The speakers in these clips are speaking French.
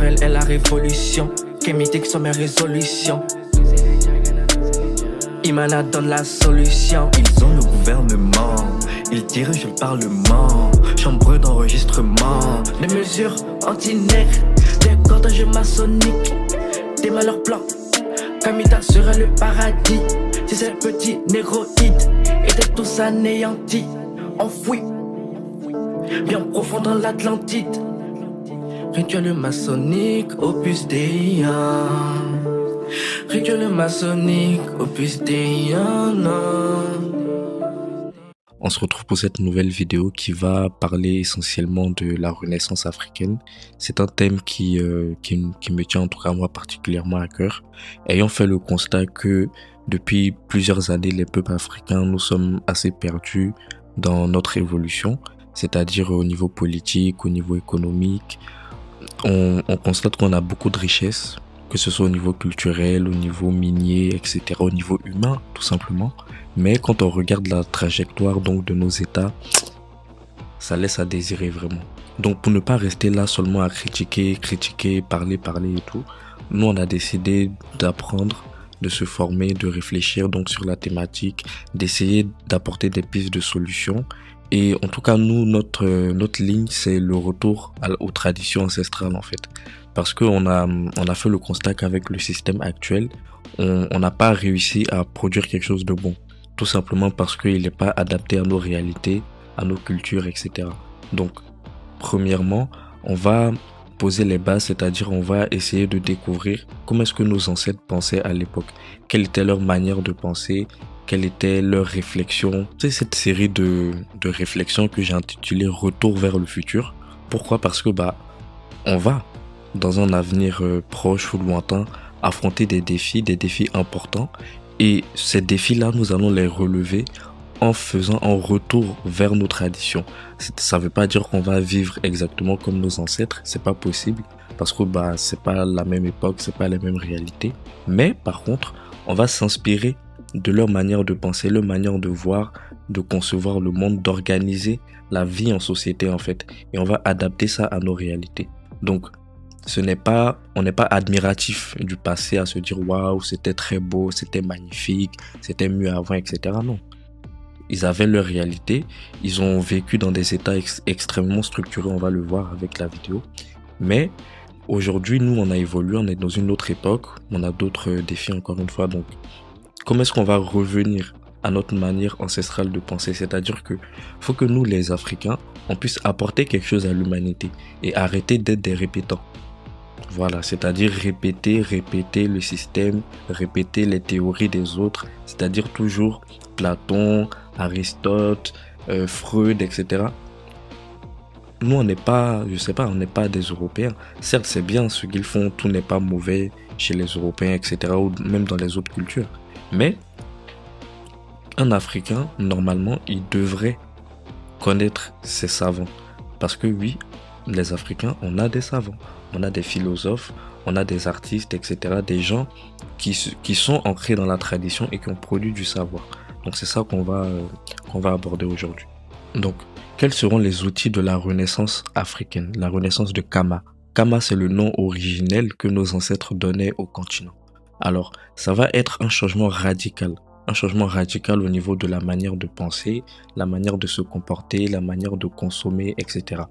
naturelle est la révolution. Kémitique sont mes résolutions. Imana donne la solution. Ils ont le gouvernement, ils dirigent le parlement. Chambre d'enregistrement, des mesures anti-nègres, des cordages maçonniques, des malheurs blancs. Kamita serait le paradis si ces petits négroïdes étaient tous anéantis, enfouis bien profond dans l'Atlantide. Rituel maçonnique, opus Dei. Rituel maçonnique, opus Dei. On se retrouve pour cette nouvelle vidéo qui va parler essentiellement de la Renaissance africaine. C'est un thème qui me tient en tout cas moi particulièrement à cœur. Ayant fait le constat que depuis plusieurs années, les peuples africains, nous sommes assez perdus dans notre évolution, c'est-à-dire au niveau politique, au niveau économique. On constate qu'on a beaucoup de richesses, que ce soit au niveau culturel, au niveau minier, etc., au niveau humain, tout simplement. Mais quand on regarde la trajectoire donc de nos États, ça laisse à désirer vraiment. Donc pour ne pas rester là seulement à critiquer, parler et tout, nous on a décidé d'apprendre, de se former, de réfléchir donc sur la thématique, d'essayer d'apporter des pistes de solutions. Et en tout cas, nous, notre ligne, c'est le retour aux traditions ancestrales en fait. Parce qu'on a fait le constat qu'avec le système actuel, on n'a pas réussi à produire quelque chose de bon. Tout simplement parce qu'il n'est pas adapté à nos réalités, à nos cultures, etc. Donc, premièrement, on va poser les bases, c'est-à-dire on va essayer de découvrir comment est-ce que nos ancêtres pensaient à l'époque. Quelle était leur manière de penser, quelle était leur réflexion. C'est cette série de réflexions que j'ai intitulée Retour vers le futur. Pourquoi? Parce que on va, dans un avenir proche ou lointain, affronter des défis importants. Et ces défis-là, nous allons les relever en faisant un retour vers nos traditions. Ça ne veut pas dire qu'on va vivre exactement comme nos ancêtres, c'est pas possible parce que c'est pas la même époque, c'est pas la même réalité. Mais par contre, on va s'inspirer de leur manière de penser, leur manière de voir, de concevoir le monde, d'organiser la vie en société en fait. Et on va adapter ça à nos réalités. Donc, on n'est pas admiratif du passé à se dire waouh, c'était très beau, c'était magnifique, c'était mieux avant, etc. Non. Ils avaient leur réalité, ils ont vécu dans des états extrêmement structurés, on va le voir avec la vidéo. Mais aujourd'hui, nous, on a évolué, on est dans une autre époque, on a d'autres défis encore une fois. Donc, comment est-ce qu'on va revenir à notre manière ancestrale de penser? C'est-à-dire que faut que nous, les Africains, on puisse apporter quelque chose à l'humanité et arrêter d'être des répétants. Voilà, c'est-à-dire répéter le système, répéter les théories des autres, c'est-à-dire toujours Platon, Aristote, Freud, etc. Nous, on n'est pas, on n'est pas des Européens. Certes, c'est bien ce qu'ils font, tout n'est pas mauvais chez les Européens, etc., ou même dans les autres cultures. Mais un Africain, normalement, il devrait connaître ses savants. Parce que oui, les Africains, on a des savants, on a des philosophes, on a des artistes, etc. Des gens qui sont ancrés dans la tradition et qui ont produit du savoir. Donc c'est ça qu'on va aborder aujourd'hui. Donc, quels seront les outils de la Renaissance africaine, la Renaissance de Kama? Kama, c'est le nom originel que nos ancêtres donnaient au continent. Alors, ça va être un changement radical au niveau de la manière de penser, la manière de se comporter, la manière de consommer, etc.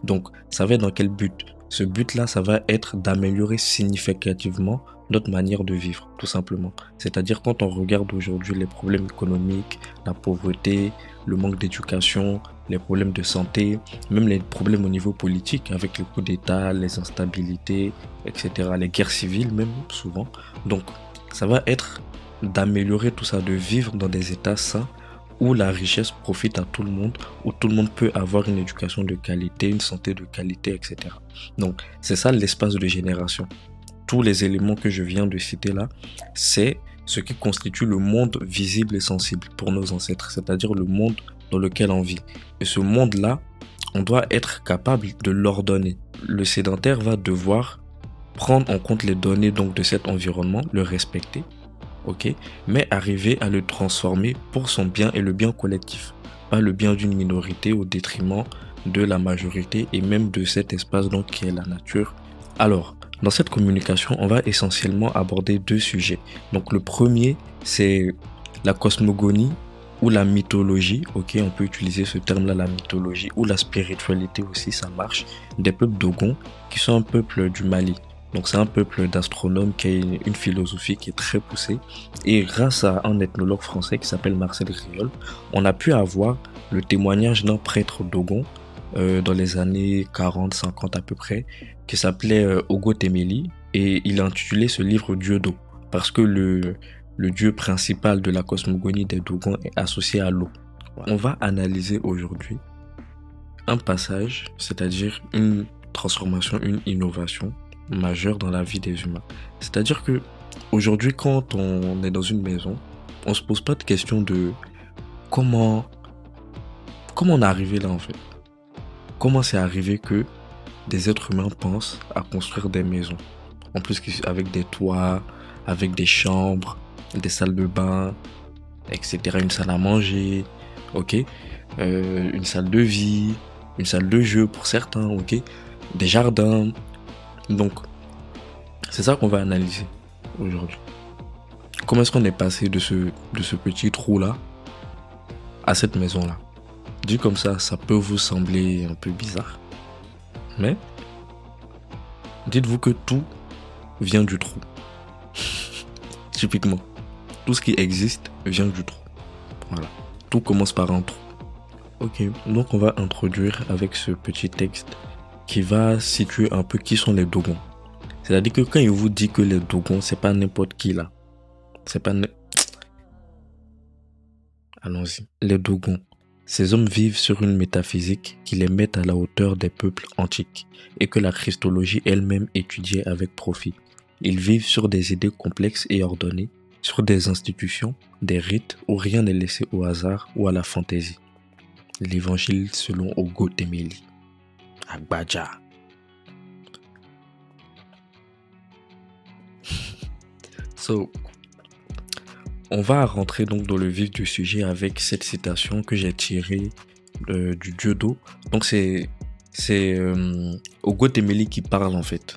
Donc, ça va être dans quel but? Ce but-là, ça va être d'améliorer significativement notre manière de vivre, tout simplement. C'est-à-dire quand on regarde aujourd'hui les problèmes économiques, la pauvreté, le manque d'éducation, les problèmes de santé, même les problèmes au niveau politique avec les coups d'État, les instabilités, etc. Les guerres civiles même souvent. Donc, ça va être d'améliorer tout ça, de vivre dans des états sains où la richesse profite à tout le monde, où tout le monde peut avoir une éducation de qualité, une santé de qualité, etc. Donc, c'est ça l'espace de génération. Tous les éléments que je viens de citer là, c'est ce qui constitue le monde visible et sensible pour nos ancêtres, c'est-à-dire le monde dans lequel on vit. Et ce monde-là, on doit être capable de l'ordonner. Le sédentaire va devoir prendre en compte les données donc de cet environnement, le respecter, ok, mais arriver à le transformer pour son bien et le bien collectif, pas le bien d'une minorité au détriment de la majorité et même de cet espace donc qui est la nature Alors, dans cette communication, on va essentiellement aborder deux sujets. Donc, le premier, c'est la cosmogonie ou la mythologie. Ok, on peut utiliser ce terme-là, la mythologie, ou la spiritualité aussi, ça marche. Des peuples Dogon, qui sont un peuple du Mali. Donc, c'est un peuple d'astronomes qui a une philosophie qui est très poussée. Et grâce à un ethnologue français qui s'appelle Marcel Griol, on a pu avoir le témoignage d'un prêtre Dogon dans les années 40-50 à peu près, qui s'appelait Ogo Temeli, et il a intitulé ce livre Dieu d'eau, parce que le dieu principal de la cosmogonie des Dogons est associé à l'eau. On va analyser aujourd'hui un passage, c'est-à-dire une transformation, une innovation majeure dans la vie des humains. C'est-à-dire que aujourd'hui, quand on est dans une maison, on se pose pas de question de comment on est arrivé là en fait. Comment c'est arrivé que des êtres humains pensent à construire des maisons? En plus avec des toits, avec des chambres, des salles de bain, etc. Une salle à manger, ok, une salle de vie, une salle de jeu pour certains, ok, des jardins. Donc, c'est ça qu'on va analyser aujourd'hui. Comment est-ce qu'on est passé de ce petit trou-là à cette maison-là? Dit comme ça peut vous sembler un peu bizarre. Mais, dites-vous que tout vient du trou. Typiquement, tout ce qui existe vient du trou. Voilà. Tout commence par un trou. Ok, donc on va introduire avec ce petit texte qui va situer un peu qui sont les Dogons. C'est-à-dire que quand il vous dit que les Dogons, c'est pas n'importe qui là. C'est pas... Allons-y. Les Dogons. Ces hommes vivent sur une métaphysique qui les met à la hauteur des peuples antiques et que la christologie elle-même étudiait avec profit. Ils vivent sur des idées complexes et ordonnées, sur des institutions, des rites où rien n'est laissé au hasard ou à la fantaisie. L'évangile selon Ogo Temeli. Agbaja. On va rentrer donc dans le vif du sujet avec cette citation que j'ai tirée du dieu d'eau. Donc c'est Ogo Temeli qui parle en fait.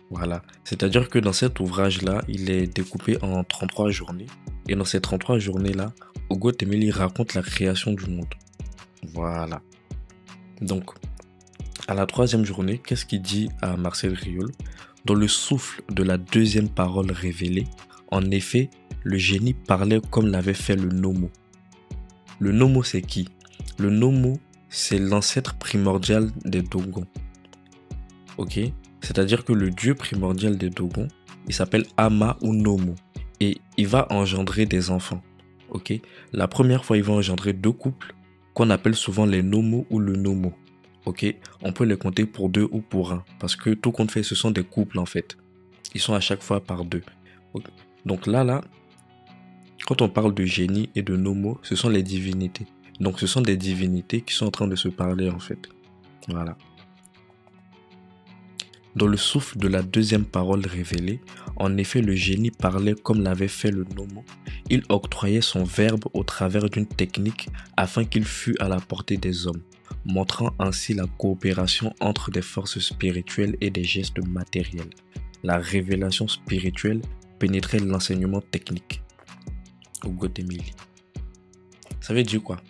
Voilà. C'est-à-dire que dans cet ouvrage-là, il est découpé en 33 journées. Et dans ces 33 journées-là, Ogo Temeli raconte la création du monde. Voilà. Donc, à la 3e journée, qu'est-ce qu'il dit à Marcel Griol? Dans le souffle de la 2e parole révélée, en effet, le génie parlait comme l'avait fait le Nomo. Le Nomo, c'est qui? Le Nomo, c'est l'ancêtre primordial des Dogons. Ok? C'est-à-dire que le dieu primordial des Dogons, il s'appelle Ama ou Nomo. Et il va engendrer des enfants. Ok? La première fois, il va engendrer 2 couples qu'on appelle souvent les Nomo ou le Nomo. Ok? On peut les compter pour 2 ou pour 1. Parce que tout compte fait, ce sont des couples en fait. Ils sont à chaque fois par 2. Okay. Donc là, quand on parle de génie et de Nomo, ce sont les divinités. Donc ce sont des divinités qui sont en train de se parler en fait. Voilà. Dans le souffle de la 2e parole révélée, en effet le génie parlait comme l'avait fait le Nomo. Il octroyait son verbe au travers d'une technique afin qu'il fût à la portée des hommes, montrant ainsi la coopération entre des forces spirituelles et des gestes matériels. La révélation spirituelle pénétrait l'enseignement technique. Ogo Temeli. Ça veut dire quoi?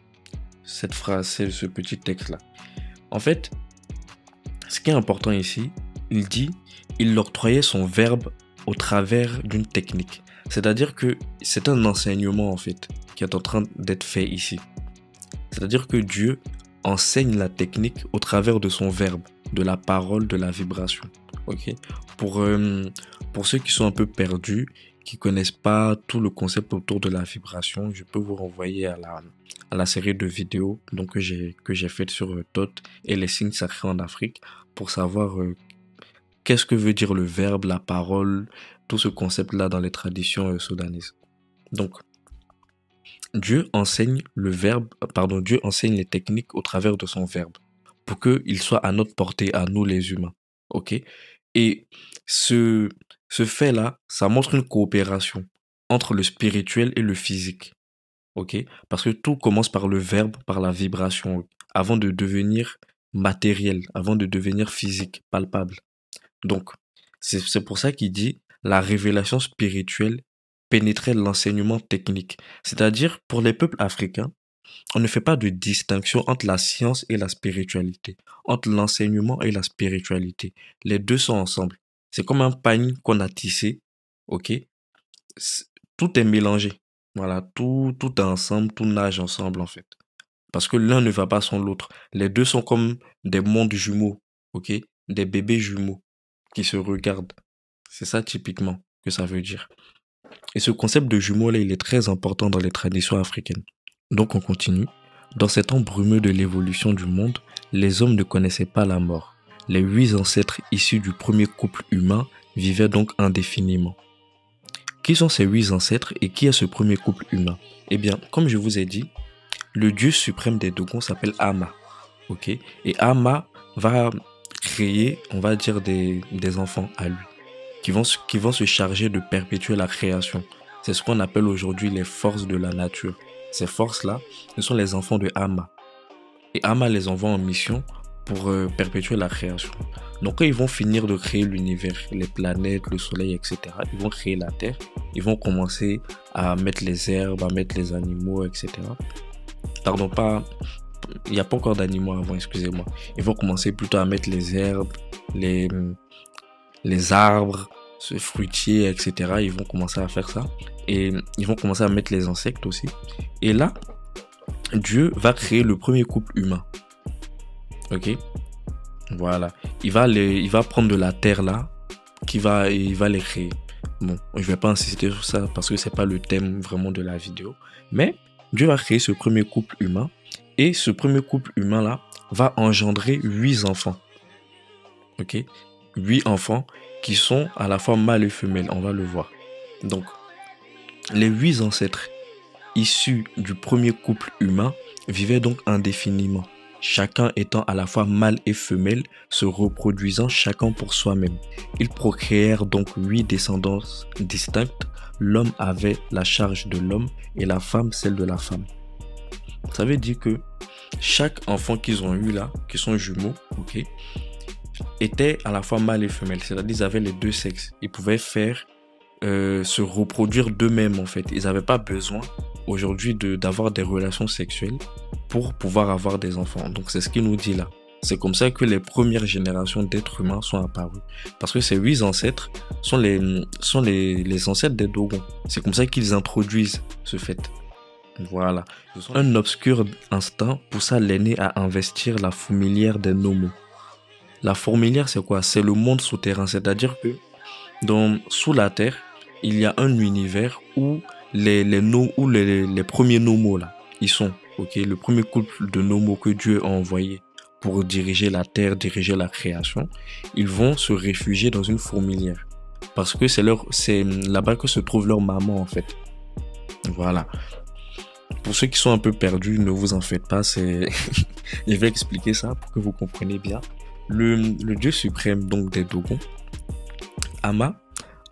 Cette phrase, c'est ce petit texte-là. En fait, ce qui est important ici, il dit, il octroyait son verbe au travers d'une technique. C'est-à-dire que c'est un enseignement en fait qui est en train d'être fait ici. C'est-à-dire que Dieu enseigne la technique au travers de son verbe, de la parole, de la vibration. Ok? Pour ceux qui sont un peu perdus, qui connaissent pas tout le concept autour de la vibration, je peux vous renvoyer à la série de vidéos donc, que j'ai faite sur Thoth et les signes sacrés en Afrique pour savoir qu'est-ce que veut dire le verbe, la parole, tout ce concept-là dans les traditions soudanaises. Donc, Dieu enseigne Dieu enseigne les techniques au travers de son verbe pour qu'il soit à notre portée, à nous les humains. Ok? Et ce fait-là, ça montre une coopération entre le spirituel et le physique. Ok? Parce que tout commence par le verbe, par la vibration, avant de devenir matériel, avant de devenir physique, palpable. Donc, c'est pour ça qu'il dit la révélation spirituelle pénétrait l'enseignement technique. C'est-à-dire, pour les peuples africains, on ne fait pas de distinction entre la science et la spiritualité, entre l'enseignement et la spiritualité. Les deux sont ensemble. C'est comme un pagne qu'on a tissé, ok? Tout est mélangé. Voilà, tout est ensemble, tout nage ensemble en fait. Parce que l'un ne va pas sans l'autre. Les deux sont comme des mondes jumeaux, ok? Des bébés jumeaux qui se regardent. C'est ça typiquement que ça veut dire. Et ce concept de jumeaux-là, il est très important dans les traditions africaines. Donc on continue. Dans cet temps brumeux de l'évolution du monde, les hommes ne connaissaient pas la mort. Les 8 ancêtres issus du premier couple humain vivaient donc indéfiniment. Qui sont ces 8 ancêtres et qui est ce premier couple humain? Eh bien, comme je vous ai dit, le dieu suprême des Dogons s'appelle Ama. Ok? Et Ama va créer, on va dire, des enfants à lui, qui vont se charger de perpétuer la création. C'est ce qu'on appelle aujourd'hui les forces de la nature. Ces forces-là, ce sont les enfants de Ama. Et Ama les envoie en mission pour perpétuer la création. Donc quand ils vont finir de créer l'univers, les planètes, le soleil, etc., ils vont créer la terre, ils vont commencer à mettre les herbes, à mettre les animaux, etc. Pardon, il n'y a pas encore d'animaux avant, excusez-moi. Ils vont commencer plutôt à mettre les herbes, les arbres, ce fruitier, etc. Ils vont commencer à faire ça. Et ils vont commencer à mettre les insectes aussi. Et là, Dieu va créer le premier couple humain. Ok? Voilà. Il va prendre de la terre là, il va les créer. Bon, je vais pas insister sur ça parce que c'est pas le thème vraiment de la vidéo. Mais Dieu va créer ce premier couple humain. Et ce premier couple humain là va engendrer 8 enfants. Ok? 8 enfants qui sont à la fois mâles et femelles, on va le voir. Donc, les 8 ancêtres issus du premier couple humain vivaient donc indéfiniment, chacun étant à la fois mâle et femelle, se reproduisant chacun pour soi-même. Ils procréèrent donc 8 descendances distinctes. L'homme avait la charge de l'homme et la femme celle de la femme. Ça veut dire que chaque enfant qu'ils ont eu là, qui sont jumeaux, ok, étaient à la fois mâle et femelle, c'est-à-dire ils avaient les deux sexes. Ils pouvaient se reproduire d'eux-mêmes en fait. Ils n'avaient pas besoin aujourd'hui d'avoir des relations sexuelles pour pouvoir avoir des enfants. Donc c'est ce qu'il nous dit là. C'est comme ça que les premières générations d'êtres humains sont apparues. Parce que ces 8 ancêtres sont les ancêtres des Dogons. C'est comme ça qu'ils introduisent ce fait. Voilà. Un obscur instinct poussa l'aîné à investir la fourmilière des Nomos. La fourmilière, c'est quoi? C'est le monde souterrain. C'est-à-dire que sous la terre, il y a un univers où les premiers Nomos là, ils sont. Ok, le premier couple de Nomos que Dieu a envoyé pour diriger la terre, diriger la création, ils vont se réfugier dans une fourmilière. Parce que c'est là-bas que se trouve leur maman en fait. Voilà. Pour ceux qui sont un peu perdus, ne vous en faites pas, je vais expliquer ça pour que vous compreniez bien. Le dieu suprême donc des Dogons, Ama,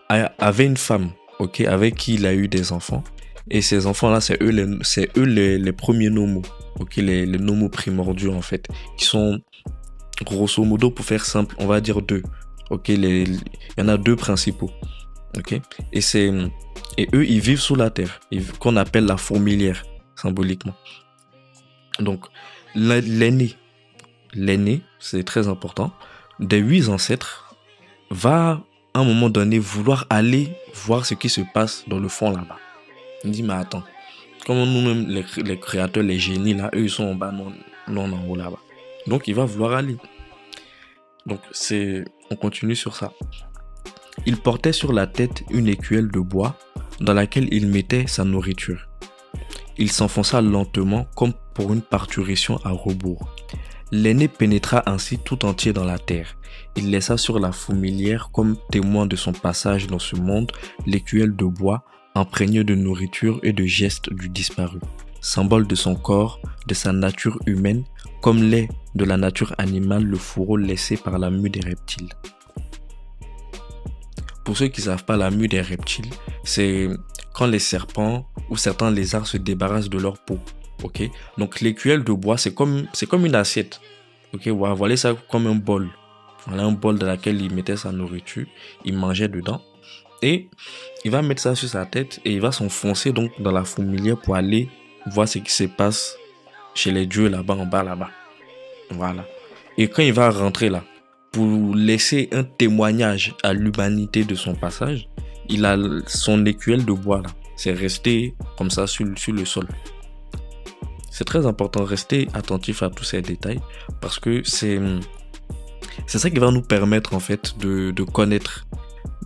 avait une femme, ok, avec qui il a eu des enfants. Et ces enfants-là, c'est eux les premiers Nomos, ok, les Nomos primordiaux en fait, qui sont grosso modo, pour faire simple, on va dire 2. Ok, il y en a 2 principaux, ok. Et eux, ils vivent sous la terre, qu'on appelle la fourmilière symboliquement. Donc l'aîné, c'est très important, des 8 ancêtres va à un moment donné vouloir aller voir ce qui se passe dans le fond là-bas. Il dit mais attends, comment nous-mêmes les créateurs, les génies là, eux ils sont en bas, non en haut là-bas. Donc il va vouloir aller. Donc on continue sur ça. Il portait sur la tête une écuelle de bois dans laquelle il mettait sa nourriture. Il s'enfonça lentement comme pour une parturition à rebours. L'aîné pénétra ainsi tout entier dans la terre. Il laissa sur la fourmilière comme témoin de son passage dans ce monde l'écuelle de bois imprégnée de nourriture et de gestes du disparu, symbole de son corps, de sa nature humaine, comme l'est de la nature animale le fourreau laissé par la mue des reptiles. Pour ceux qui ne savent pas, la mue des reptiles, c'est quand les serpents ou certains lézards se débarrassent de leur peau. Okay? Donc l'écuelle de bois, c'est comme une assiette. Okay? Voilà ça comme un bol. Voilà, un bol dans lequel il mettait sa nourriture, il mangeait dedans. Et il va mettre ça sur sa tête et il va s'enfoncer donc dans la fourmilière pour aller voir ce qui se passe chez les dieux là-bas, en bas là-bas. Voilà. Et quand il va rentrer là, pour laisser un témoignage à l'humanité de son passage, il a son écuelle de bois là. C'est resté comme ça sur le sol. C'est très important, rester attentif à tous ces détails parce que c'est ça qui va nous permettre en fait de connaître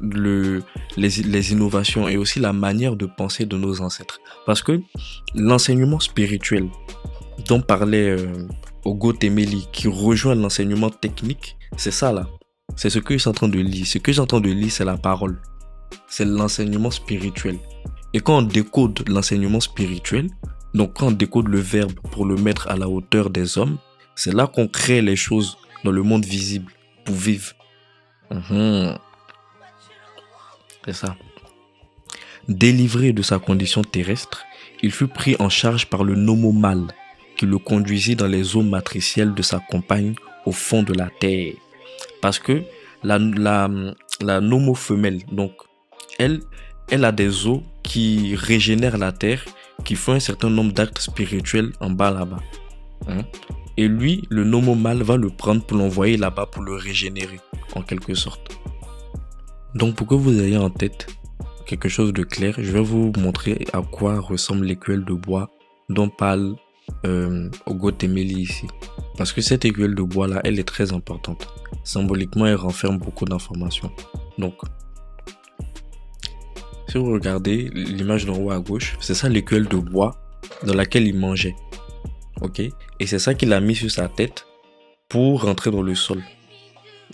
les innovations et aussi la manière de penser de nos ancêtres. Parce que l'enseignement spirituel dont parlait Ogo Temeli, qui rejoint l'enseignement technique, c'est ça là. C'est ce que je suis en train de lire. Ce que j'entends de lire, c'est la parole. C'est l'enseignement spirituel. Et quand on décode l'enseignement spirituel, donc quand on décode le verbe pour le mettre à la hauteur des hommes, c'est là qu'on crée les choses dans le monde visible pour vivre. C'est ça. Délivré de sa condition terrestre, il fut pris en charge par le nomo mâle qui le conduisit dans les eaux matricielles de sa compagne au fond de la terre. Parce que la nomo femelle, donc, elle a des eaux qui régénèrent la terre, qui font un certain nombre d'actes spirituels en bas là-bas. Et lui, le nomo mâle va le prendre pour l'envoyer là-bas pour le régénérer, en quelque sorte. Donc pour que vous ayez en tête quelque chose de clair, je vais vous montrer à quoi ressemble l'écuelle de bois dont parle Ogo Temeli ici. Parce que cette écuelle de bois là, elle est très importante. Symboliquement, elle renferme beaucoup d'informations. Donc, si vous regardez l'image d'en haut à gauche, c'est ça l'écuelle de bois dans laquelle il mangeait. Ok? Et c'est ça qu'il a mis sur sa tête pour rentrer dans le sol.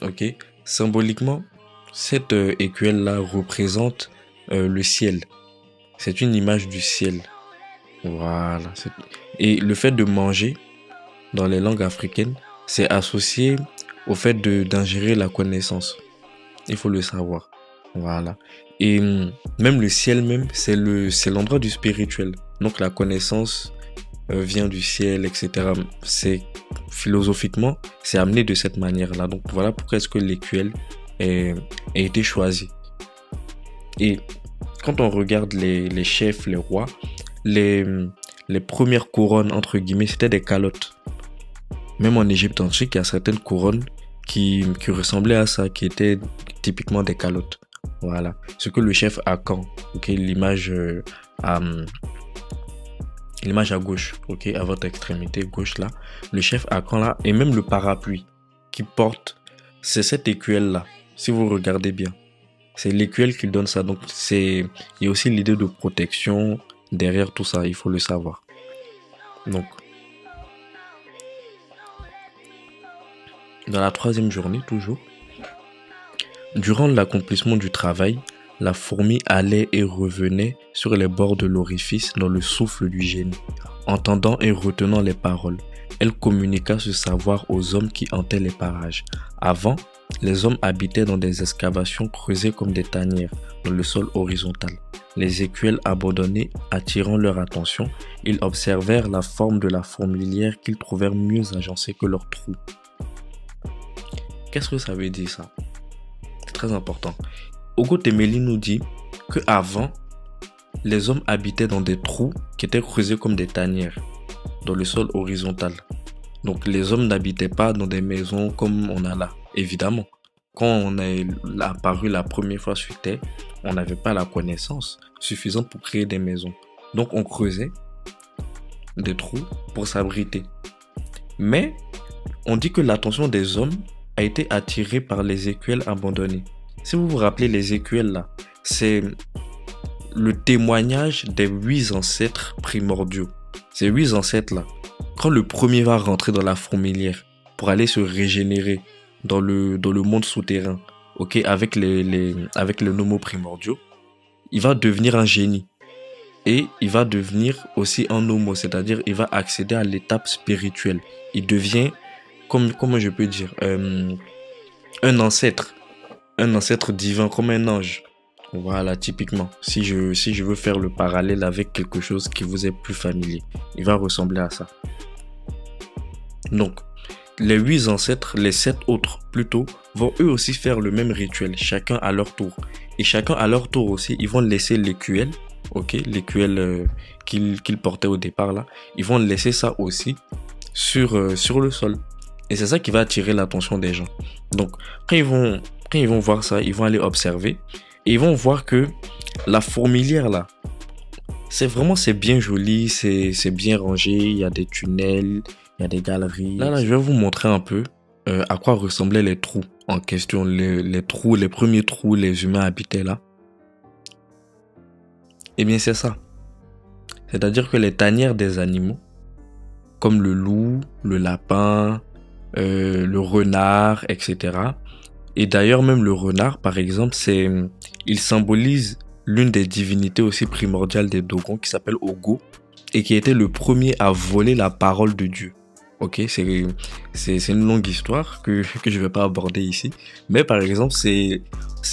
Ok? Symboliquement, cette écuelle-là représente le ciel. C'est une image du ciel. Voilà. Et le fait de manger dans les langues africaines, c'est associé au fait d'ingérer la connaissance. Il faut le savoir. Voilà. Et même le ciel même, c'est l'endroit du spirituel. Donc la connaissance vient du ciel, etc. Philosophiquement, c'est amené de cette manière-là. Donc voilà pourquoi est-ce que l'écuelle a été choisie. Et quand on regarde les chefs, les rois, les premières couronnes, entre guillemets, c'était des calottes. Même en Égypte antique, il y a certaines couronnes qui ressemblaient à ça, qui étaient typiquement des calottes. Voilà. Ce que le chef Akan, okay, l'image à gauche, ok, à votre extrémité gauche là, le chef Akan là, et même le parapluie qui porte, c'est cette écuelle là. Si vous regardez bien, c'est l'écuelle qui donne ça. Donc il y a aussi l'idée de protection derrière tout ça, il faut le savoir. Donc, dans la troisième journée, toujours, durant l'accomplissement du travail, la fourmi allait et revenait sur les bords de l'orifice dans le souffle du génie. Entendant et retenant les paroles, elle communiqua ce savoir aux hommes qui hantaient les parages. Avant, les hommes habitaient dans des excavations creusées comme des tanières dans le sol horizontal. Les écuelles abandonnées attirant leur attention, ils observèrent la forme de la fourmilière qu'ils trouvèrent mieux agencée que leur trou. Qu'est-ce que ça veut dire ça? C'est très important. Ogo Temeli nous dit que avant, les hommes habitaient dans des trous qui étaient creusés comme des tanières dans le sol horizontal. Donc les hommes n'habitaient pas dans des maisons comme on a là, évidemment. Quand on est apparu la première fois sur Terre, on n'avait pas la connaissance suffisante pour créer des maisons. Donc on creusait des trous pour s'abriter. Mais on dit que l'attention des hommes a été attirée par les écuelles abandonnées. Si vous vous rappelez les écuelles là, c'est le témoignage des 8 ancêtres primordiaux. Ces 8 ancêtres là, quand le premier va rentrer dans la fourmilière pour aller se régénérer dans le monde souterrain, ok, avec les nomos primordiaux, il va devenir un génie. Et il va devenir aussi un homo, c'est-à-dire il va accéder à l'étape spirituelle. Il devient, comment je peux dire, un ancêtre divin, comme un ange. Voilà, typiquement, si je veux faire le parallèle avec quelque chose qui vous est plus familier, il va ressembler à ça. Donc, les 8 ancêtres, les 7 autres plutôt, vont eux aussi faire le même rituel, chacun à leur tour. Et chacun à leur tour aussi, ils vont laisser l'écuelle, ok, l'écuelle qu'ils portaient au départ là, ils vont laisser ça aussi sur le sol. Et c'est ça qui va attirer l'attention des gens. Donc, quand ils vont voir ça, ils vont aller observer et ils vont voir que la fourmilière là, c'est bien joli, c'est bien rangé, il y a des tunnels, il y a des galeries. Là, je vais vous montrer un peu à quoi ressemblaient les trous en question, les trous, les premiers trous, les humains habitaient là. Eh bien, c'est ça. C'est-à-dire que les tanières des animaux, comme le loup, le lapin, le renard, etc. Et d'ailleurs, même le renard, par exemple, il symbolise l'une des divinités aussi primordiales des Dogons qui s'appelle Ogo et qui était le premier à voler la parole de Dieu. Ok, c'est une longue histoire que je vais pas aborder ici. Mais par exemple, c'est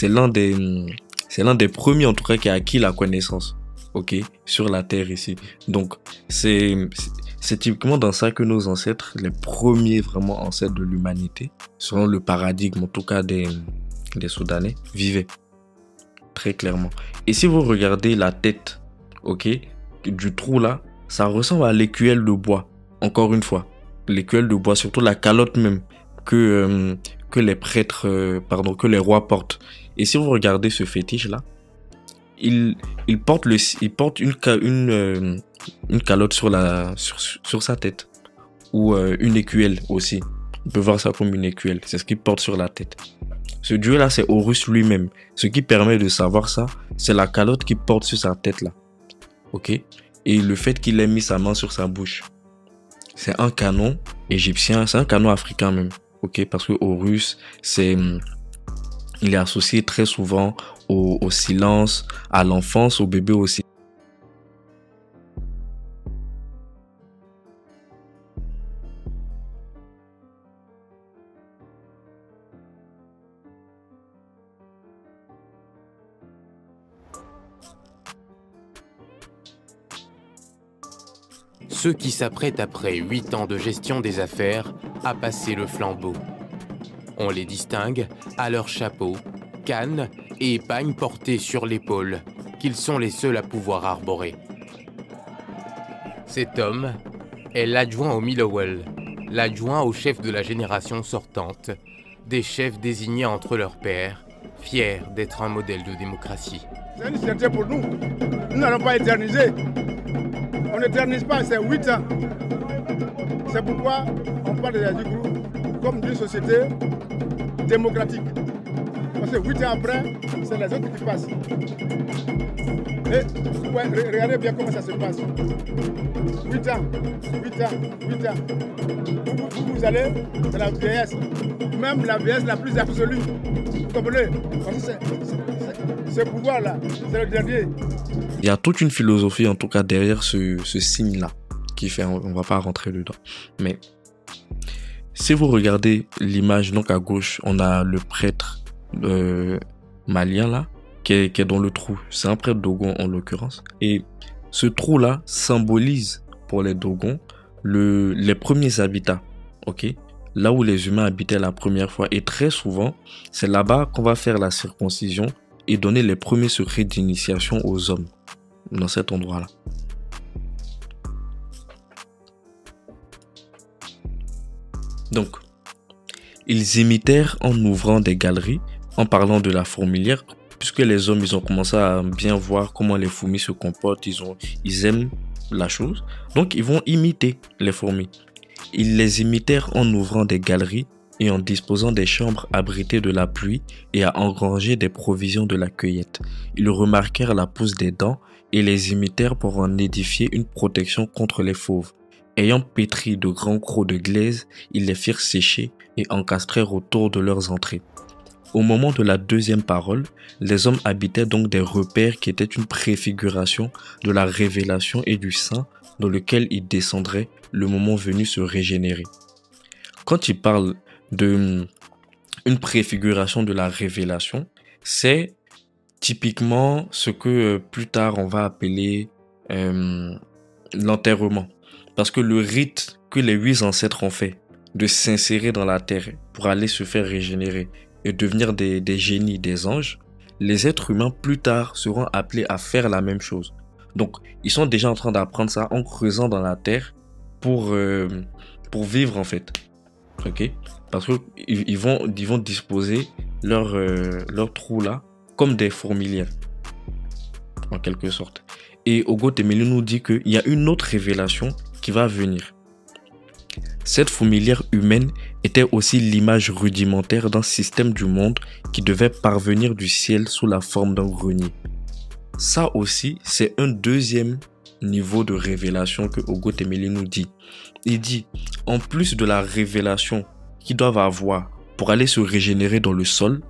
l'un des premiers en tout cas qui a acquis la connaissance. Ok, sur la terre ici. Donc, c'est typiquement dans ça que nos ancêtres, les premiers vraiment ancêtres de l'humanité, selon le paradigme en tout cas des Soudanais, vivaient. Très clairement. Et si vous regardez la tête, ok, du trou là, ça ressemble à l'écuelle de bois. Encore une fois, l'écuelle de bois, surtout la calotte même que les prêtres, que les rois portent. Et si vous regardez ce fétiche là, il porte une calotte sur sa tête ou une écuelle aussi. On peut voir ça comme une écuelle. C'est ce qu'il porte sur la tête. Ce dieu là, c'est Horus lui-même. Ce qui permet de savoir ça, c'est la calotte qu'il porte sur sa tête là. Ok? Et le fait qu'il ait mis sa main sur sa bouche. C'est un canon égyptien, c'est un canon africain même. Ok? Parce que Horus, il est associé très souvent au silence, à l'enfance, au bébé aussi. Ceux qui s'apprêtent après 8 ans de gestion des affaires à passer le flambeau. On les distingue à leur chapeau, canne et pagne portés sur l'épaule, qu'ils sont les seuls à pouvoir arborer. Cet homme est l'adjoint au Milowell, l'adjoint au chef de la génération sortante, des chefs désignés entre leurs pairs, fiers d'être un modèle de démocratie. C'est une fierté pour nous. Nous n'allons pas éterniser. On n'éternise pas, c'est 8 ans. C'est pourquoi on parle du groupe comme d'une société démocratique. Parce que 8 ans après, c'est les autres qui passent. Et regardez bien comment ça se passe. 8 ans, 8 ans, 8 ans. Vous allez dans la vieillesse. Même la vieillesse la plus absolue. Vous comprenez? Parce que ce pouvoir-là, c'est le dernier. Il y a toute une philosophie en tout cas derrière ce signe-là qui fait, on va pas rentrer dedans. Mais si vous regardez l'image, donc à gauche, on a le prêtre malien là, qui est dans le trou. C'est un prêtre Dogon en l'occurrence. Et ce trou-là symbolise pour les Dogons les premiers habitats. Ok? Là où les humains habitaient la première fois. Et très souvent, c'est là-bas qu'on va faire la circoncision et donner les premiers secrets d'initiation aux hommes. Dans cet endroit-là. Donc, ils imitèrent en ouvrant des galeries, en parlant de la fourmilière, puisque les hommes, ils ont commencé à bien voir comment les fourmis se comportent, ils aiment la chose, donc ils vont imiter les fourmis. Ils les imitèrent en ouvrant des galeries et en disposant des chambres abritées de la pluie et à engranger des provisions de la cueillette. Ils remarquèrent la pousse des dents et les imitèrent pour en édifier une protection contre les fauves. Ayant pétri de grands crocs de glaise, ils les firent sécher et encastrèrent autour de leurs entrées. Au moment de la deuxième parole, les hommes habitaient donc des repères qui étaient une préfiguration de la révélation et du sein dans lequel ils descendraient le moment venu se régénérer. Quand il parle d'une préfiguration de la révélation, c'est typiquement ce que plus tard on va appeler l'enterrement. Parce que le rite que les 8 ancêtres ont fait de s'insérer dans la terre pour aller se faire régénérer et devenir des génies, des anges, les êtres humains plus tard seront appelés à faire la même chose. Donc, ils sont déjà en train d'apprendre ça en creusant dans la terre pour vivre en fait. Ok? Parce qu'ils vont disposer leur trou là comme des fourmilières, en quelque sorte. Et Ogo Temeli nous dit qu'il y a une autre révélation qui va venir. Cette fourmilière humaine était aussi l'image rudimentaire d'un système du monde qui devait parvenir du ciel sous la forme d'un grenier. Ça aussi, c'est un deuxième niveau de révélation que Ogo Temeli nous dit. Il dit, en plus de la révélation qu'ils doivent avoir pour aller se régénérer dans le sol,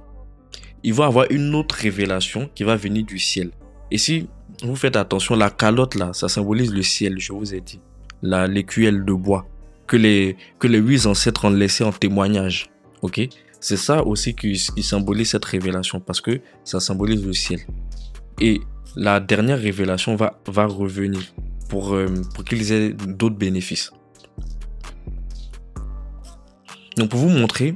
ils vont avoir une autre révélation qui va venir du ciel. Et si vous faites attention, la calotte là, ça symbolise le ciel, je vous ai dit. L'écuelle de bois que les 8 ancêtres ont laissé en témoignage. Ok? C'est ça aussi qui symbolise cette révélation parce que ça symbolise le ciel. Et la dernière révélation va revenir pour qu'ils aient d'autres bénéfices. Donc pour vous montrer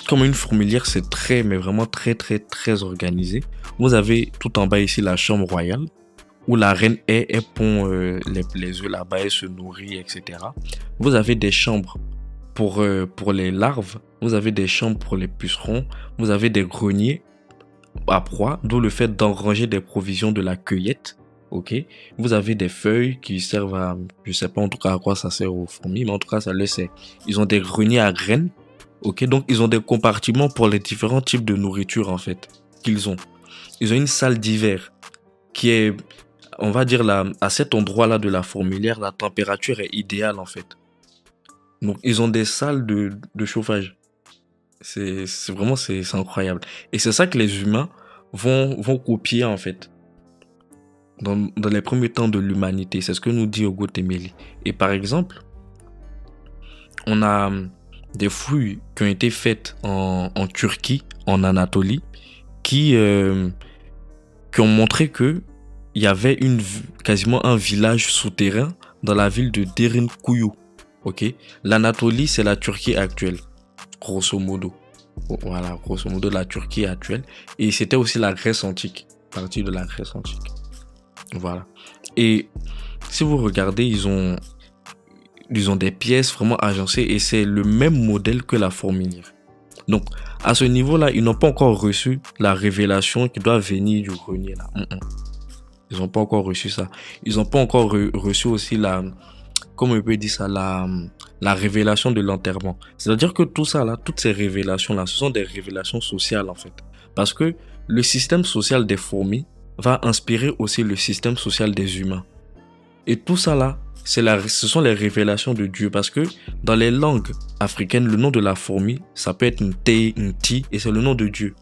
comment une fourmilière c'est mais vraiment très organisé. Vous avez tout en bas ici la chambre royale où la reine elle pond les œufs là-bas, elle se nourrit, etc. Vous avez des chambres pour les larves, vous avez des chambres pour les pucerons, vous avez des greniers à proie, d'où le fait d'engranger des provisions de la cueillette. Ok, vous avez des feuilles qui servent à, je sais pas en tout cas à quoi ça sert aux fourmis, mais en tout cas ça le sert. Ils ont des greniers à graines. Ok, donc ils ont des compartiments pour les différents types de nourriture en fait qu'ils ont. Ils ont une salle d'hiver qui est, on va dire là, à cet endroit-là de la fourmilière, la température est idéale en fait. Donc ils ont des salles de chauffage. C'est vraiment incroyable. Et c'est ça que les humains vont copier en fait. Dans les premiers temps de l'humanité, c'est ce que nous dit Ogo Temeli. Et par exemple, on a des fouilles qui ont été faites en Turquie, en Anatolie, qui ont montré que il y avait quasiment un village souterrain dans la ville de Derinkuyu. Ok, l'Anatolie c'est la Turquie actuelle, grosso modo. Voilà, grosso modo la Turquie actuelle. Et c'était aussi la Grèce antique, partie de la Grèce antique. Voilà. Et si vous regardez, ils ont des pièces vraiment agencées et c'est le même modèle que la fourmilière. Donc, à ce niveau-là, ils n'ont pas encore reçu la révélation qui doit venir du grenier là. Ils n'ont pas encore reçu ça. Ils n'ont pas encore reçu aussi comment on peut dire ça, la révélation de l'enterrement. C'est-à-dire que tout ça là, toutes ces révélations là, ce sont des révélations sociales en fait. Parce que le système social des fourmis va inspirer aussi le système social des humains. Et tout ça là, ce sont les révélations de Dieu. Parce que dans les langues africaines, le nom de la fourmi, ça peut être une Te, une Ti, et c'est le nom de Dieu.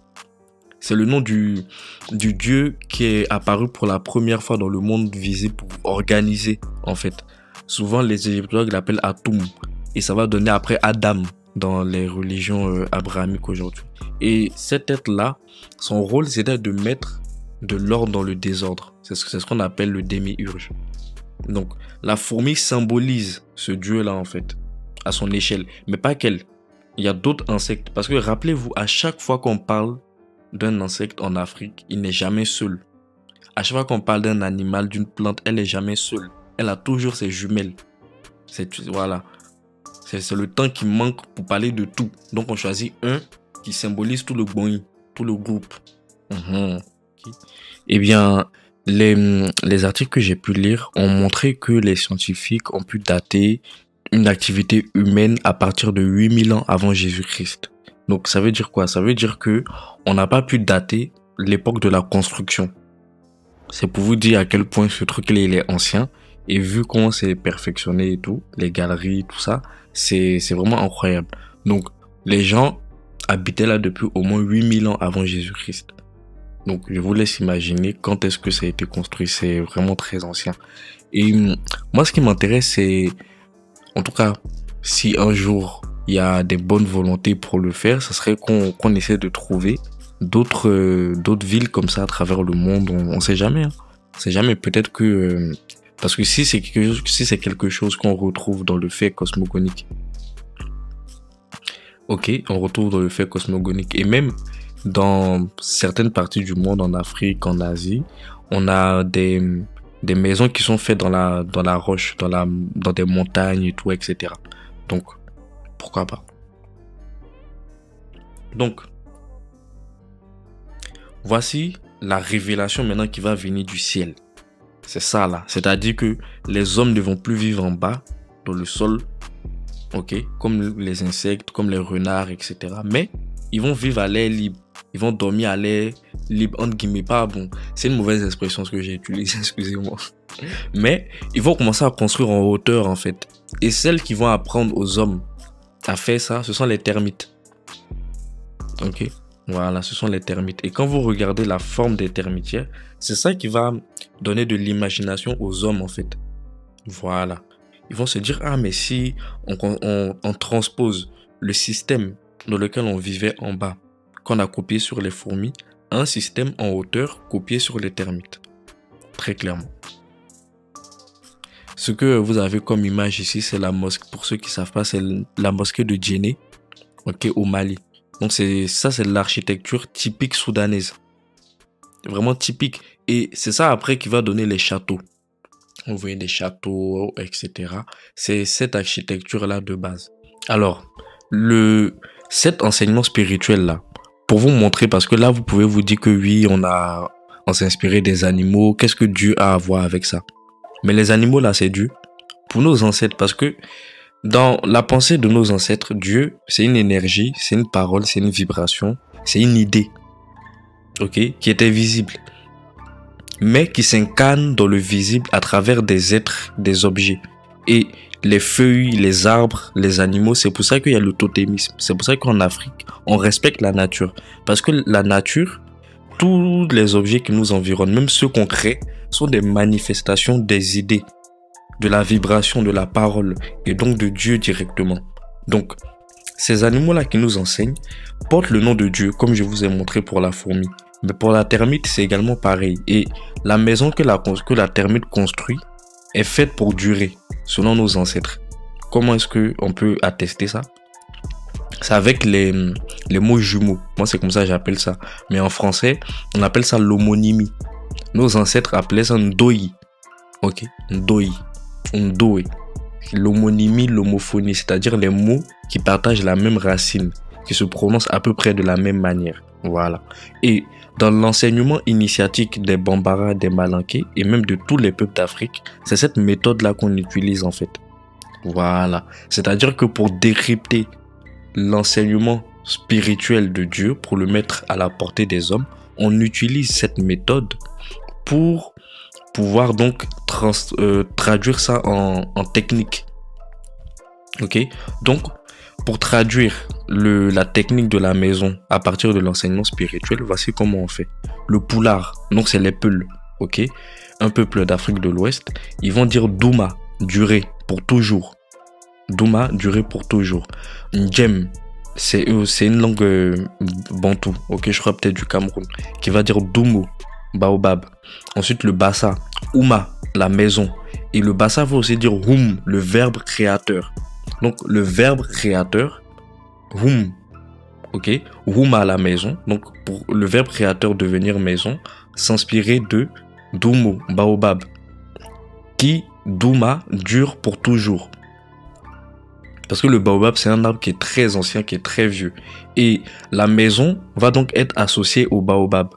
C'est le nom du Dieu qui est apparu pour la première fois dans le monde visible pour organiser en fait. Souvent les égyptologues l'appellent Atum. Et ça va donner après Adam dans les religions abrahamiques aujourd'hui. Et cet être-là, son rôle c'était de mettre de l'ordre dans le désordre. C'est ce qu'on appelle le démiurge. Donc, la fourmi symbolise ce dieu-là, en fait, à son échelle. Mais pas qu'elle. Il y a d'autres insectes. Parce que rappelez-vous, à chaque fois qu'on parle d'un insecte en Afrique, il n'est jamais seul. À chaque fois qu'on parle d'un animal, d'une plante, elle n'est jamais seule. Elle a toujours ses jumelles. Voilà. C'est le temps qui manque pour parler de tout. Donc, on choisit un qui symbolise tout le boing, tout le groupe. Eh bien, les articles que j'ai pu lire ont montré que les scientifiques ont pu dater une activité humaine à partir de 8000 ans avant Jésus-Christ. Donc ça veut dire quoi? Ça veut dire que on n'a pas pu dater l'époque de la construction. C'est pour vous dire à quel point ce truc-là il est ancien. Et vu comment c'est perfectionné et tout, les galeries, tout ça, c'est vraiment incroyable. Donc les gens habitaient là depuis au moins 8000 ans avant Jésus-Christ. Donc je vous laisse imaginer quand est-ce que ça a été construit. C'est vraiment très ancien. Et moi ce qui m'intéresse c'est, en tout cas, si un jour il y a des bonnes volontés pour le faire, ça serait qu'on essaie de trouver d'autres villes comme ça à travers le monde. On sait jamais. On sait jamais. Peut-être que parce que si c'est quelque chose qu'on retrouve dans le fait cosmogonique, Ok, on retrouve dans le fait cosmogonique. Et même dans certaines parties du monde, en Afrique, en Asie, on a des maisons qui sont faites dans la roche, dans des montagnes et tout, etc. Donc, pourquoi pas? Donc, voici la révélation maintenant qui va venir du ciel. C'est ça là. C'est-à-dire que les hommes ne vont plus vivre en bas, dans le sol, ok, comme les insectes, comme les renards, etc. Mais ils vont vivre à l'air libre. Ils vont dormir à l'air libre, entre guillemets. Pas bon. C'est une mauvaise expression ce que j'ai utilisé, excusez-moi. Mais ils vont commencer à construire en hauteur en fait. Et celles qui vont apprendre aux hommes à faire ça, ce sont les termites. Ok, voilà, ce sont les termites. Et quand vous regardez la forme des termitières, c'est ça qui va donner de l'imagination aux hommes en fait. Voilà. Ils vont se dire, ah mais si on transpose le système dans lequel on vivait en bas, qu'on a copié sur les fourmis, un système en hauteur copié sur les termites. Très clairement. Ce que vous avez comme image ici, c'est la mosquée. Pour ceux qui ne savent pas, c'est la mosquée de Djenné, okay, au Mali. Donc ça, c'est l'architecture typique soudanaise. Vraiment typique. Et c'est ça après qui va donner les châteaux. Vous voyez des châteaux, etc. C'est cette architecture-là de base. Alors, cet enseignement spirituel-là, pour vous montrer, parce que là, vous pouvez vous dire que oui, on s'est inspiré des animaux. Qu'est-ce que Dieu a à voir avec ça? Mais les animaux, là, c'est Dieu. Pour nos ancêtres, parce que dans la pensée de nos ancêtres, Dieu, c'est une énergie, c'est une parole, c'est une vibration, c'est une idée, ok, qui était visible, mais qui s'incarne dans le visible à travers des êtres, des objets. Et les feuilles, les arbres, les animaux, c'est pour ça qu'il y a le totémisme. C'est pour ça qu'en Afrique, on respecte la nature. Parce que la nature, tous les objets qui nous environnent, même ceux qu'on crée, sont des manifestations des idées, de la vibration, de la parole, et donc de Dieu directement. Donc, ces animaux-là qui nous enseignent portent le nom de Dieu, comme je vous ai montré pour la fourmi. Mais pour la termite, c'est également pareil. Et la maison que la termite construit est faite pour durer, selon nos ancêtres. Comment est-ce qu'on peut attester ça? C'est avec les mots jumeaux. Moi, c'est comme ça que j'appelle ça. Mais en français, on appelle ça l'homonymie. Nos ancêtres appelaient ça ndoi. Ok, ndoi. Ndoé. L'homonymie, l'homophonie, c'est-à-dire les mots qui partagent la même racine, qui se prononcent à peu près de la même manière. Voilà. Et dans l'enseignement initiatique des Bambara, des Malinké et même de tous les peuples d'Afrique, c'est cette méthode-là qu'on utilise en fait. Voilà. C'est-à-dire que pour décrypter l'enseignement spirituel de Dieu, pour le mettre à la portée des hommes, on utilise cette méthode pour pouvoir donc traduire ça en technique. Ok, donc pour traduire la technique de la maison à partir de l'enseignement spirituel, voici comment on fait. Le poulard, donc c'est les Peuls, ok, un peuple d'Afrique de l'Ouest, ils vont dire Douma, durer pour toujours. Douma, durer pour toujours. Ndjem, c'est une langue bantou, ok, je crois peut-être du Cameroun, qui va dire Doumo, baobab. Ensuite le Bassa, Ouma, la maison. Et le Bassa veut aussi dire Hum, le verbe créateur. Donc le verbe créateur, Hum, ok, Huma, la maison. Donc pour le verbe créateur devenir maison, s'inspirer de Doumo, baobab, qui Douma dure pour toujours. Parce que le baobab, c'est un arbre qui est très ancien, qui est très vieux. Et la maison va donc être associée au baobab,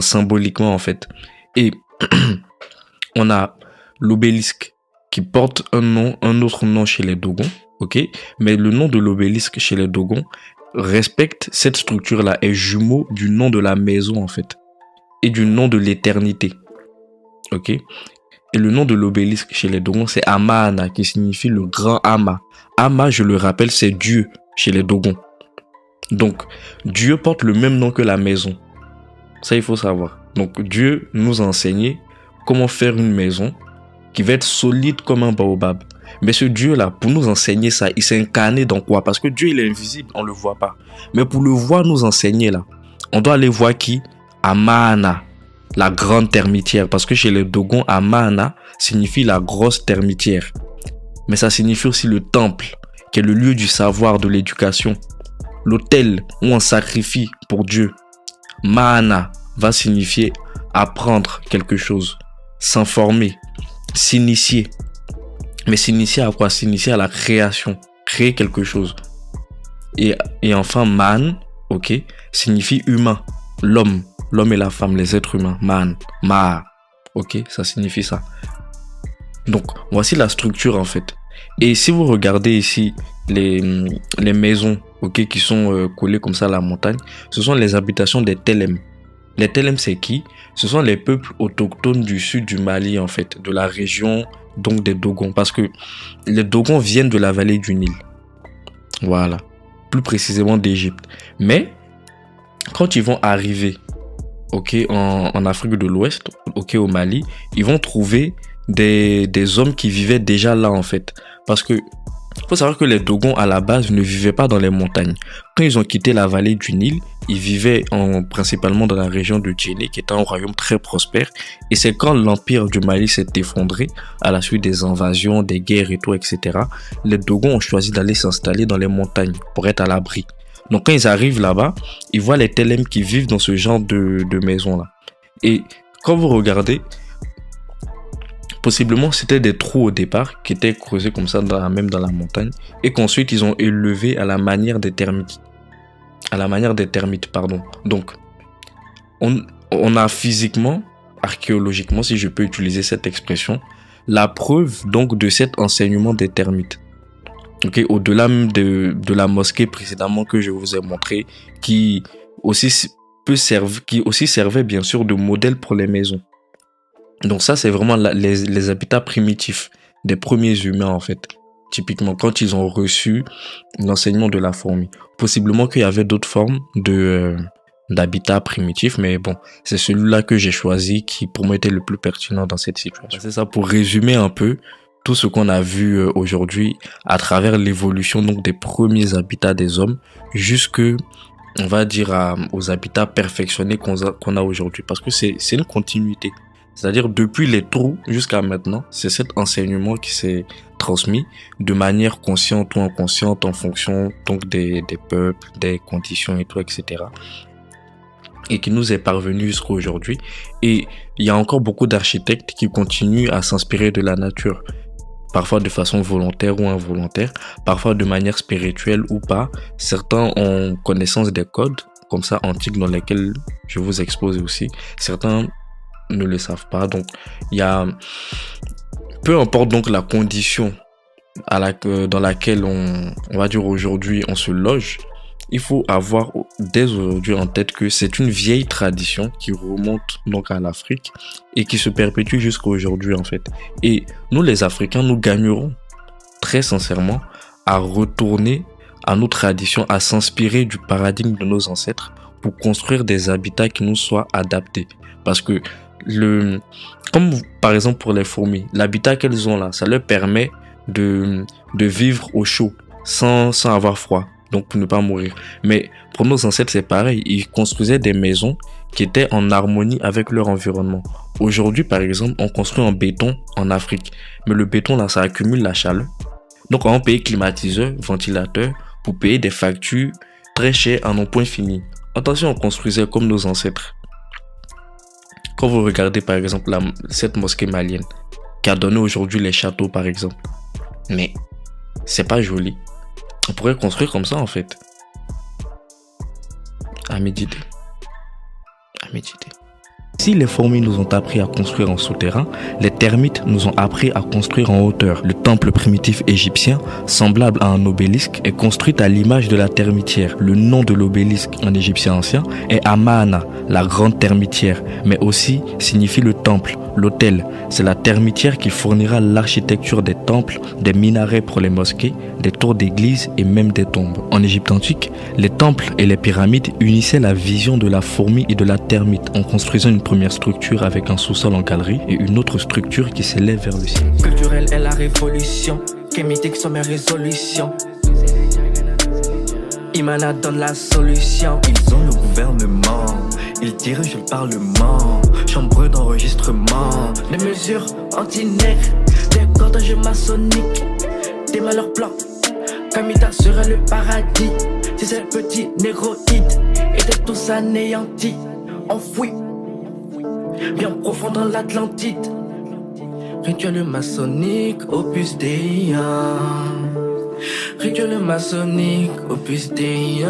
symboliquement en fait. Et on a l'obélisque qui porte un autre nom chez les Dogons, ok. Mais le nom de l'obélisque chez les Dogons respecte cette structure-là, est jumeau du nom de la maison en fait, et du nom de l'éternité, ok. Et le nom de l'obélisque chez les Dogons, c'est Amaana, qui signifie le grand Ama. Ama, je le rappelle, c'est Dieu chez les Dogons. Donc, Dieu porte le même nom que la maison. Ça, il faut savoir. Donc, Dieu nous a enseigné comment faire une maison qui va être solide comme un baobab. Mais ce Dieu-là, pour nous enseigner ça, il s'est incarné dans quoi? Parce que Dieu, il est invisible, on ne le voit pas. Mais pour le voir nous enseigner là, on doit aller voir qui? Amaana, la grande termitière. Parce que chez les Dogons, Amaana signifie la grosse termitière. Mais ça signifie aussi le temple, qui est le lieu du savoir, de l'éducation. l'autel où on sacrifie pour Dieu. Mahana va signifier apprendre quelque chose, s'informer, s'initier. Mais s'initier à quoi? S'initier à la création, créer quelque chose. Et enfin, man, ok, signifie humain, l'homme et la femme, les êtres humains, man, ma, ok, ça signifie ça. Donc, voici la structure en fait. Et si vous regardez ici les maisons, ok, qui sont collées comme ça à la montagne, ce sont les habitations des Telem. Les Telem, c'est qui? Ce sont les peuples autochtones du sud du Mali en fait, de la région donc des Dogons, parce que les Dogons viennent de la vallée du Nil. Voilà. Plus précisément d'Égypte. Mais quand ils vont arriver, ok, en Afrique de l'Ouest, ok, au Mali, ils vont trouver des hommes qui vivaient déjà là en fait. Parce que faut savoir que les Dogons à la base ne vivaient pas dans les montagnes. Quand ils ont quitté la vallée du Nil, ils vivaient principalement dans la région de Djenné, qui est un royaume très prospère. Et c'est quand l'empire du Mali s'est effondré à la suite des invasions, des guerres et tout, etc. Les Dogons ont choisi d'aller s'installer dans les montagnes pour être à l'abri. Donc quand ils arrivent là-bas, ils voient les Telem qui vivent dans ce genre de maisons-là. Et quand vous regardez, possiblement c'était des trous au départ qui étaient creusés comme ça même dans la montagne et qu'ensuite ils ont élevé à la manière des termites. Donc on a physiquement, archéologiquement, si je peux utiliser cette expression, la preuve donc de cet enseignement des termites. Ok, au-delà même de la mosquée précédemment que je vous ai montré, qui aussi servait bien sûr de modèle pour les maisons. Donc ça, c'est vraiment les habitats primitifs des premiers humains en fait. Typiquement, quand ils ont reçu l'enseignement de la fourmi. Possiblement qu'il y avait d'autres formes d'habitat primitif, mais bon, c'est celui-là que j'ai choisi qui pour moi était le plus pertinent dans cette situation. C'est ça pour résumer un peu tout ce qu'on a vu aujourd'hui à travers l'évolution donc des premiers habitats des hommes jusque, on va dire, aux habitats perfectionnés qu'on a aujourd'hui. Parce que c'est une continuité. C'est-à-dire depuis les trous jusqu'à maintenant, c'est cet enseignement qui s'est transmis de manière consciente ou inconsciente en fonction donc des peuples, des conditions et tout, etc. Et qui nous est parvenu jusqu'à aujourd'hui. Et il y a encore beaucoup d'architectes qui continuent à s'inspirer de la nature. Parfois de façon volontaire ou involontaire, parfois de manière spirituelle ou pas. Certains ont connaissance des codes, comme ça, antiques dans lesquels je vous expose aussi. Certains ne le savent pas. Donc, il y a, peu importe donc la condition dans laquelle on va dire aujourd'hui on se loge, il faut avoir dès aujourd'hui en tête que c'est une vieille tradition qui remonte donc à l'Afrique et qui se perpétue jusqu'à aujourd'hui en fait. Et nous les Africains, nous gagnerons très sincèrement à retourner à nos traditions, à s'inspirer du paradigme de nos ancêtres pour construire des habitats qui nous soient adaptés. Parce que comme par exemple pour les fourmis, l'habitat qu'elles ont là, ça leur permet de vivre au chaud sans avoir froid, donc pour ne pas mourir. Mais pour nos ancêtres, c'est pareil, ils construisaient des maisons qui étaient en harmonie avec leur environnement. Aujourd'hui, par exemple, on construit en béton en Afrique, mais le béton là, ça accumule la chaleur. Donc on paye climatiseur, ventilateur pour payer des factures très chères en un point fini. Attention, on construisait comme nos ancêtres. Quand vous regardez par exemple cette mosquée malienne qui a donné aujourd'hui les châteaux par exemple, mais c'est pas joli. On pourrait construire comme ça en fait. À méditer. À méditer. Si les fourmis nous ont appris à construire en souterrain, les termites nous ont appris à construire en hauteur. Le temple primitif égyptien, semblable à un obélisque, est construit à l'image de la termitière. Le nom de l'obélisque en égyptien ancien est Amana, la grande termitière, mais aussi signifie le temple, l'autel. C'est la termitière qui fournira l'architecture des temples, des minarets pour les mosquées, des tours d'église et même des tombes. En Égypte antique, les temples et les pyramides unissaient la vision de la fourmi et de la termite en construisant une première structure avec un sous-sol en galerie et une autre structure qui s'élève vers le ciel. Culturelle est la révolution, kémitique sont mes résolutions. Imana donne la solution. Ils ont le gouvernement, ils dirigent le parlement, chambre d'enregistrement. Des mesures anti-nègres, des cordages maçonniques, des malheurs blancs. Kamita sera le paradis, Si ces petits négroïdes étaient tous anéantis, enfouis, bien profond dans l'Atlantide. Rituel maçonnique, opus Dei. Rituel maçonnique, opus Dei.